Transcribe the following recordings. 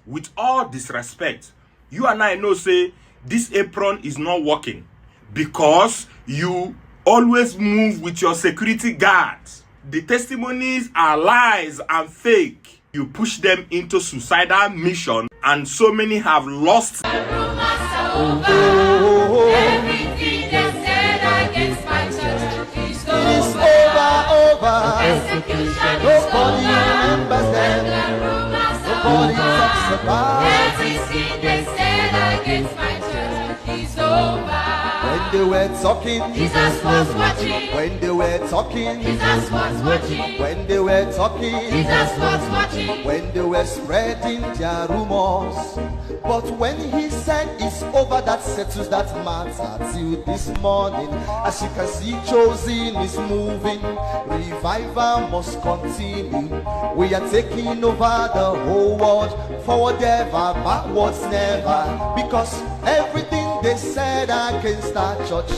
with all disrespect, you and I know say this apron is not working because you always move with your security guards. The testimonies are lies and fake. You push them into suicidal mission, and so many have lost. Everything they said against my church is over. Persecution Nobody remembers them. Nobody talks about everything they said against my church is over. when they were talking. Jesus was watching. When they were talking. Jesus was watching. When they were talking. Jesus was watching. When they were spreading their rumors. But when he said it's over, that settles that matter till this morning. As you can see, chosen is moving. Revival must continue. We are taking over the whole world. Forward ever, backwards never. Because everything they said against our church,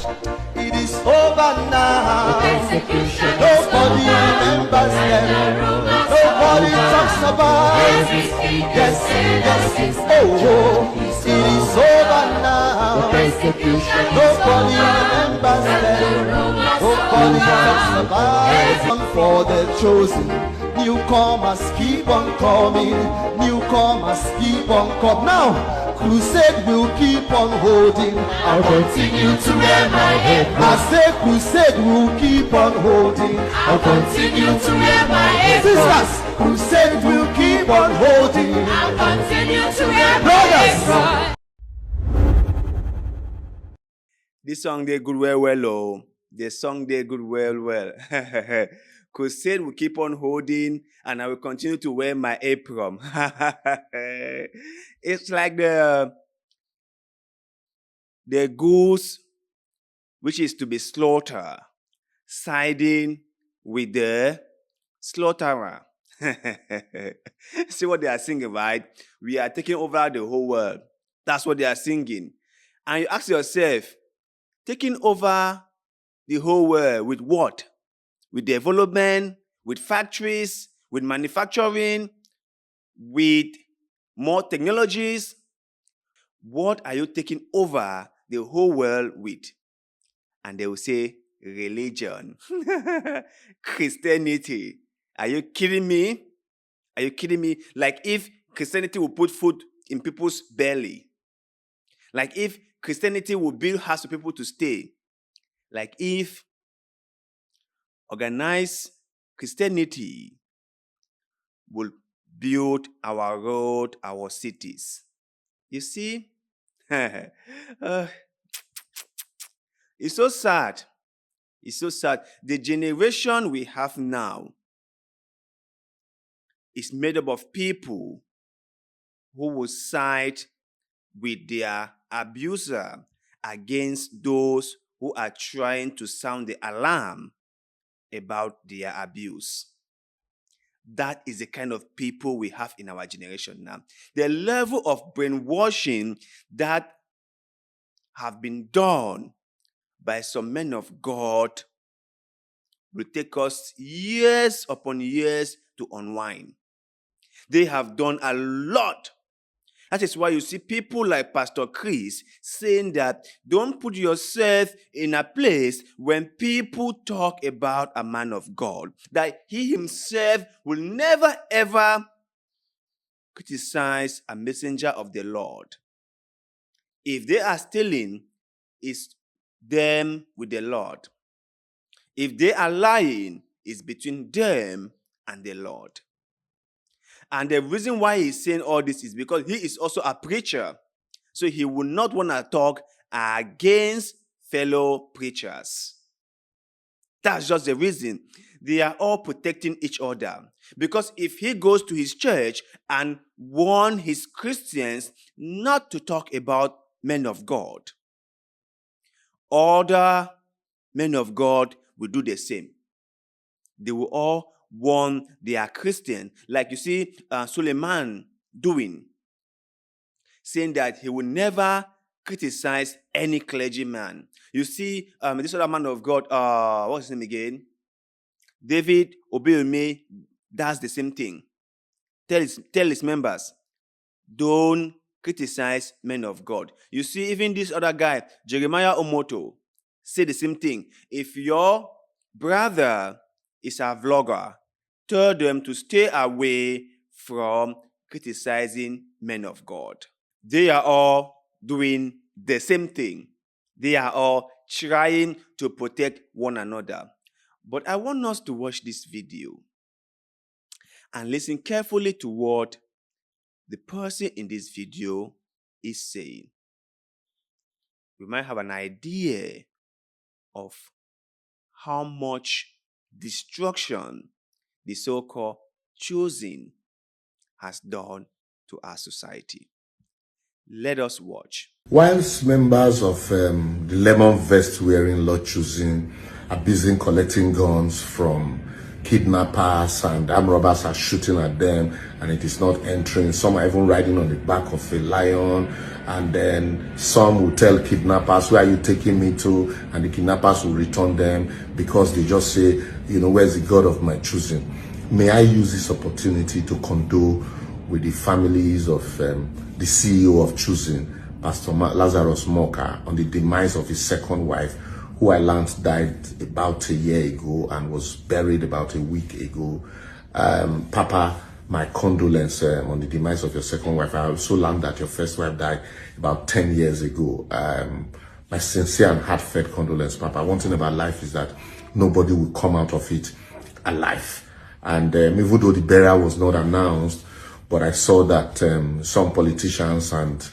it is over now. Persecution Nobody remembers them. Nobody talks about yes, oh, it is over now. Persecution Nobody remembers them. Nobody talks about it. For the chosen, newcomers keep on coming. Newcomers keep on coming. Now, crusade will keep on holding. I'll continue to wear my head. I say crusade will keep on holding. I'll continue to wear my head. Sisters, crusade will keep on holding. I'll continue to wear my Brothers. head. This song they good well, oh. The song they good well. Crusade will keep on holding, and I will continue to wear my apron. It's like the goose which is to be slaughtered, siding with the slaughterer. See what they are singing, right? We are taking over the whole world. That's what they are singing. And you ask yourself, taking over the whole world with what? With development, with factories, with manufacturing, with more technologies. What are you taking over the whole world with? And they will say, religion. Christianity. Are you kidding me? Are you kidding me? Like if Christianity will put food in people's belly. Like if Christianity will build houses for people to stay. Like if organized Christianity will build our road, our cities. You see? It's so sad. It's so sad. The generation we have now is made up of people who will side with their abuser against those who are trying to sound the alarm about their abuse. That is the kind of people we have in our generation now. The level of brainwashing that have been done by some men of God will take us years upon years to unwind. They have done a lot. That is why you see people like Pastor Chris saying that don't put yourself in a place when people talk about a man of God. That he himself will never ever criticize a messenger of the Lord. If they are stealing, it's them with the Lord. If they are lying, it's between them and the Lord. And the reason why he's saying all this is because he is also a preacher. So he will not want to talk against fellow preachers. That's just the reason. They are all protecting each other. Because if he goes to his church and warn his Christians not to talk about men of God, other men of God will do the same. They will all warn they are Christian. Like you see Suleiman doing, saying that he will never criticize any clergyman. You see this other man of God, what's his name again? David Obeyome does the same thing. Tell his members, Don't criticize men of God. You see, even this other guy, Jeremiah Omoto, say the same thing. If your brother is a vlogger, tell them to stay away from criticizing men of God. They are all doing the same thing. They are all trying to protect one another. But I want us to watch this video and listen carefully to what the person in this video is saying. We might have an idea of how much destruction the so-called choosing has done to our society. Let us watch. Whilst members of the lemon vest wearing lot choosing are busy collecting guns from kidnappers and armed robbers are shooting at them and it is not entering. Some are even riding on the back of a lion, and then some will tell kidnappers, where are you taking me to? And the kidnappers will return them because they just say, you know, where's the God of my choosing? May I use this opportunity to condole with the families of the CEO of choosing, Pastor Lazarus Muoka, on the demise of his second wife, who I learned died about a year ago and was buried about a week ago. Papa, my condolence on the demise of your second wife. I also learned that your first wife died about 10 years ago. My sincere and heartfelt condolence, Papa. One thing about life is that nobody will come out of it alive. And even though the burial was not announced, but I saw that some politicians and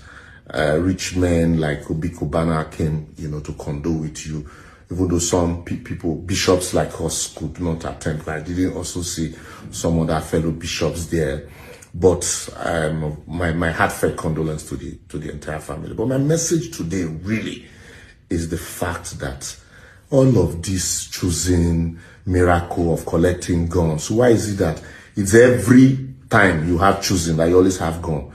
rich men like Obi Kubana came, you know, to condole with you. Even though some people, bishops like us, could not attend. I didn't also see some other fellow bishops there. But my heartfelt condolence to the entire family. But my message today really is the fact that all of this choosing miracle of collecting guns, why is it that it's every time you have choosing that you always have gun?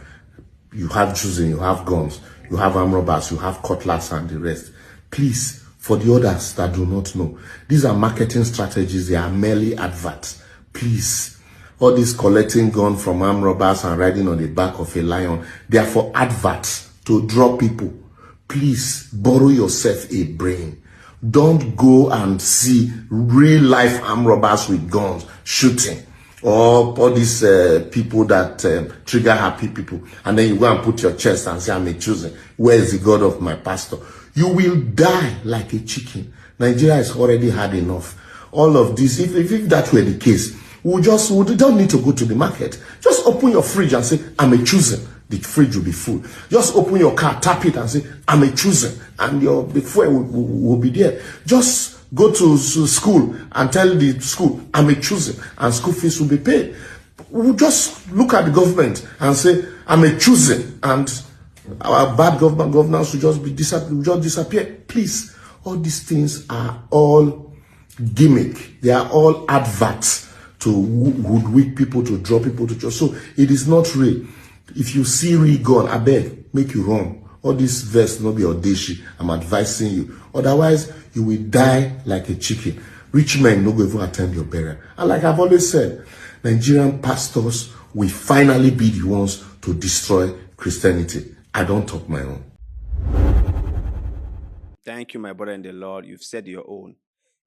You have choosing, you have guns, you have armed robbers, you have cutlass and the rest. Please, for the others that do not know, these are marketing strategies. They are merely adverts. Please, all this collecting gun from armed robbers and riding on the back of a lion, they are for adverts to draw people. Please, borrow yourself a brain. Don't go and see real life armed robbers with guns shooting, or all these people that trigger happy people, and then you go and put your chest and say, I'm a chosen. Where is the God of my pastor? You will die like a chicken. Nigeria has already had enough. All of this, if that were the case, we don't need to go to the market. Just open your fridge and say, I'm a chosen. The fridge will be full. Just open your car, tap it and say, I'm a chosen. And the fuel will be there. Just go to school and tell the school, I'm a chosen, and school fees will be paid. We'll just look at the government and say, I'm a chosen, and our bad governance will just disappear. Please, all these things are all gimmick. They are all adverts to hoodwink people, to draw people to church. So it is not real. If you see real gun, I beg, make you run. All this verse not be audacious. I'm advising you. Otherwise, you will die like a chicken. Rich men no go even attend your burial. And like I've always said, Nigerian pastors will finally be the ones to destroy Christianity. I don't talk my own. Thank you, my brother in the Lord. You've said your own.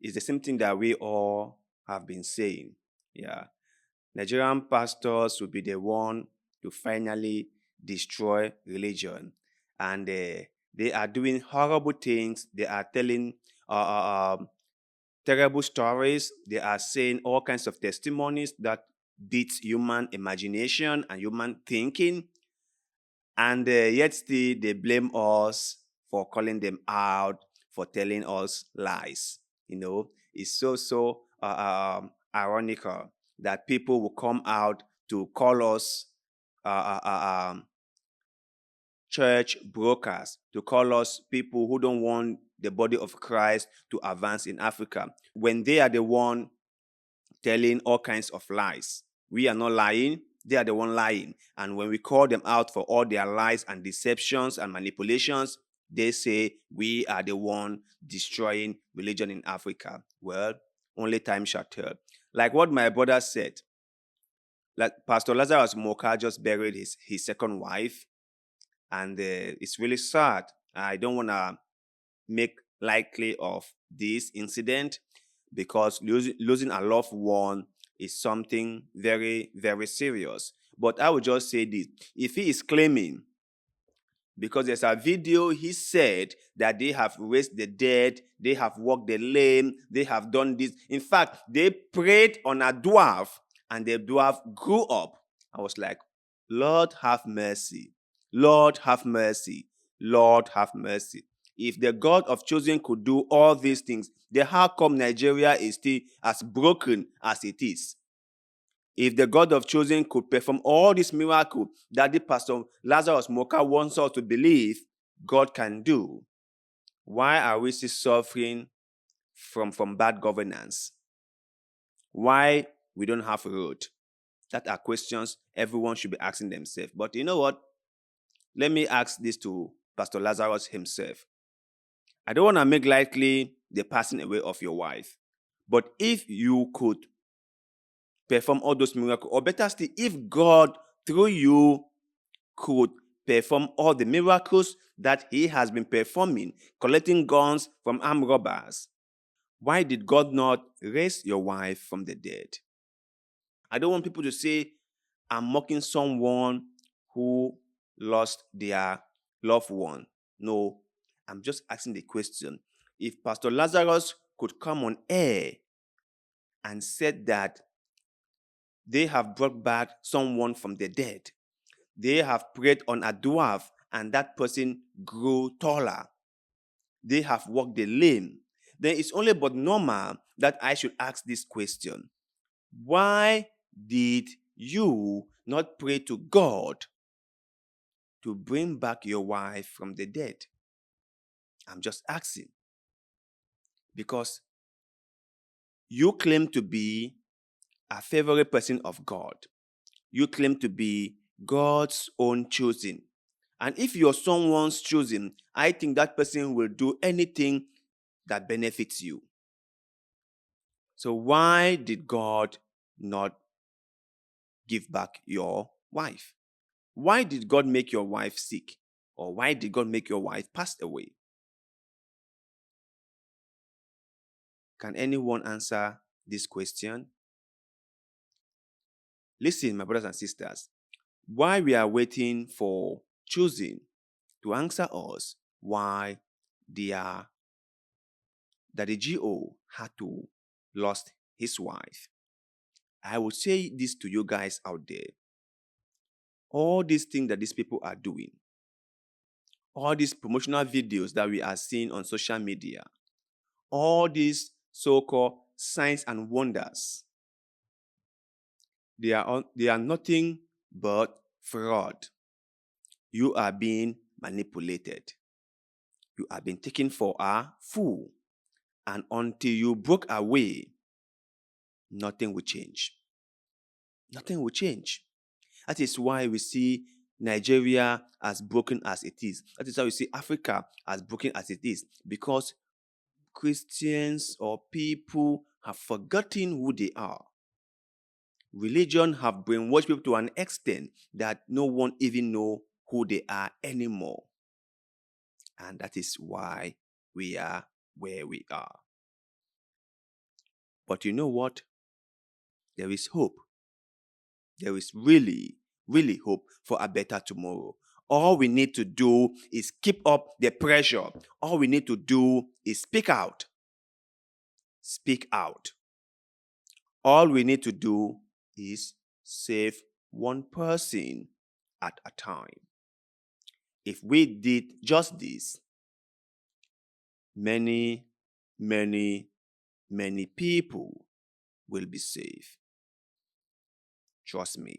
It's the same thing that we all have been saying. Yeah. Nigerian pastors will be the one to finally destroy religion. And they are doing horrible things. They are telling terrible stories. They are saying all kinds of testimonies that beats human imagination and human thinking. And yet still they blame us for calling them out, for telling us lies. You know, it's so ironical that people will come out to call us church brokers, to call us people who don't want the body of Christ to advance in Africa, when they are the one telling all kinds of lies. We are not lying. They are the one lying. And when we call them out for all their lies and deceptions and manipulations, they say we are the one destroying religion in Africa. Well, only time shall tell. Like what my brother said, like Pastor Lazarus Muoka just buried his second wife, and it's really sad. I don't want to make lightly of this incident because losing a loved one is something very, very serious. But I would just say this: if he is claiming, because there's a video, he said that they have raised the dead, they have walked the lame, they have done this. In fact, they prayed on a dwarf, and the dwarf grew up. I was like, Lord have mercy. Lord have mercy. Lord have mercy. If the God of chosen could do all these things, then how come Nigeria is still as broken as it is? If the God of chosen could perform all this miracle that the Pastor Lazarus Muoka wants us to believe God can do, why are we still suffering from bad governance? Why we don't have a road? That are questions everyone should be asking themselves. But you know what? Let me ask this to Pastor Lazarus himself. I don't want to make likely the passing away of your wife. But if you could perform all those miracles, or better still, if God through you could perform all the miracles that he has been performing, collecting guns from armed robbers, why did God not raise your wife from the dead? I don't want people to say I'm mocking someone who lost their loved one. No, I'm just asking the question. If Pastor Lazarus could come on air and said that they have brought back someone from the dead, they have prayed on a dwarf and that person grew taller, they have walked the lame, then it's only but normal that I should ask this question. Why did you not pray to God to bring back your wife from the dead? I'm just asking. Because you claim to be a favorite person of God. You claim to be God's own chosen. And if you're someone's chosen, I think that person will do anything that benefits you. So why did God not give back your wife? Why did God make your wife sick? Or why did God make your wife pass away? Can anyone answer this question? Listen, my brothers and sisters, while we are waiting for choosing to answer us why that the GO had to lost his wife, I would say this to you guys out there. All these things that these people are doing, all these promotional videos that we are seeing on social media, all these so-called signs and wonders, they are nothing but fraud. You are being manipulated. You are being taken for a fool. And until you broke away, nothing will change. Nothing will change. That is why we see Nigeria as broken as it is. That is why we see Africa as broken as it is. Because Christians or people have forgotten who they are. Religion have brainwashed people to an extent that no one even know who they are anymore. And that is why we are where we are. But you know what? There is hope. There is really, really hope for a better tomorrow. All we need to do is keep up the pressure. All we need to do is speak out. Speak out. All we need to do is save one person at a time. If we did just this, many, many, many people will be saved. Trust me.